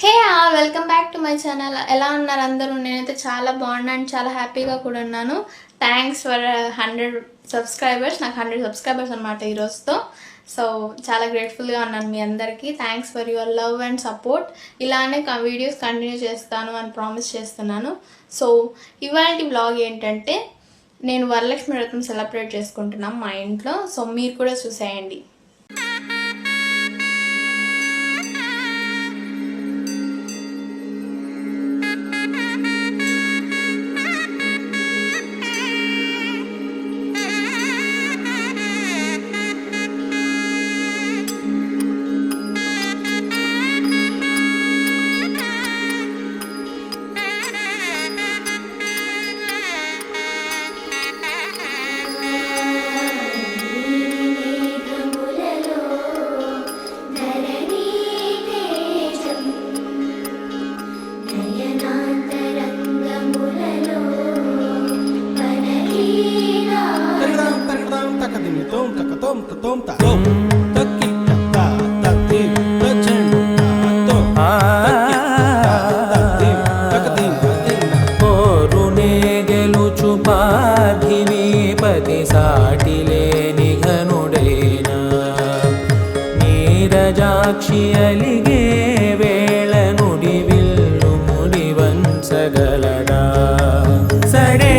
Hey welcome back to my channel. ఎలా ఉన్నారు అందరూ? నేనైతే చాలా బాగున్నాను, చాలా హ్యాపీగా కూడా ఉన్నాను. Thanks for 100 subscribers. నాకు 100 సబ్స్క్రైబర్స్ అనమాట ఈరోజుతో. సో చాలా గ్రేట్ఫుల్గా ఉన్నాను మీ అందరికీ. Thanks for your love and support. ఇలానే వీడియోస్ కంటిన్యూ చేస్తాను అని ప్రామిస్ చేస్తున్నాను. సో ఇవాళ వ్లాగ్ ఏంటంటే, నేను వరలక్ష్మి వ్రతం సెలబ్రేట్ చేసుకుంటున్నాం మా ఇంట్లో. సో మీరు కూడా చూసేయండి. నీరజాక్షి అలిగే వేళ నుడి విల్లు ముడి వంచగలడా సడే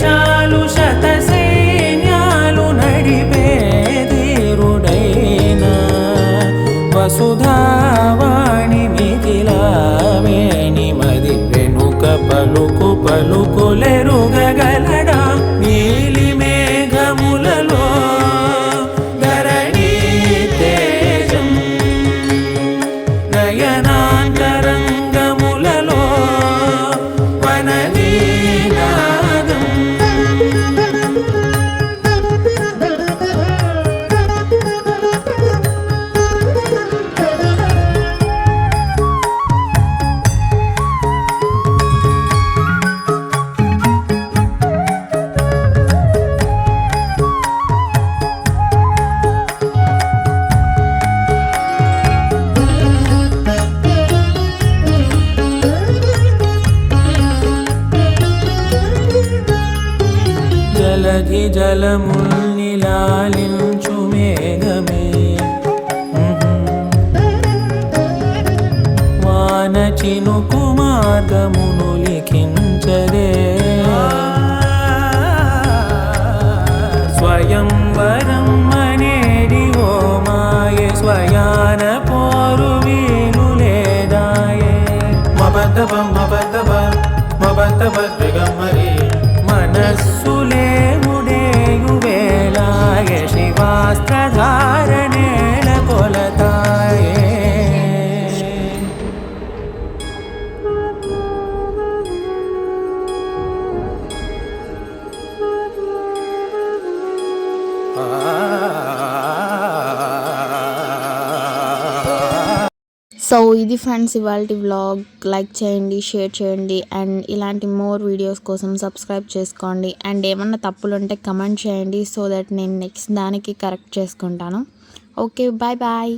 చాలు శత సైన్యాలు నడిపే ధీరుడైనా వసుధావాణి మిథిలావేణి మది వెనుక పలుకు పలుకులెరుగగలడా నీలి మేఘములలో నయనాంతరంగములలో వననీనాదం జలధి జలముల్ని లాలించు మేఘమే వాన చినుకు మార్గమును లిఖించరే స్వయంవరం అనేడి ఓ మాయే స్వయాన పోరు వీలు లేదాయే మబద్దబం మబద్దబ మబద్దబ దిగమ్మరి మనస్సులే ముడేయు వేళాయ శివాస్త్రధారణేల కొలతాయే సో ఇది ఫ్రెండ్స్ ఇవాళ వ్లాగ్. లైక్ చేయండి, షేర్ చేయండి, అండ్ ఇలాంటి మోర్ వీడియోస్ కోసం సబ్స్క్రైబ్ చేసుకోండి. అండ్ ఏమన్నా తప్పులు ఉంటే కమెంట్ చేయండి, సో దట్ నేను నెక్స్ట్ దానికి కరెక్ట్ చేసుకుంటాను. Okay, bye bye.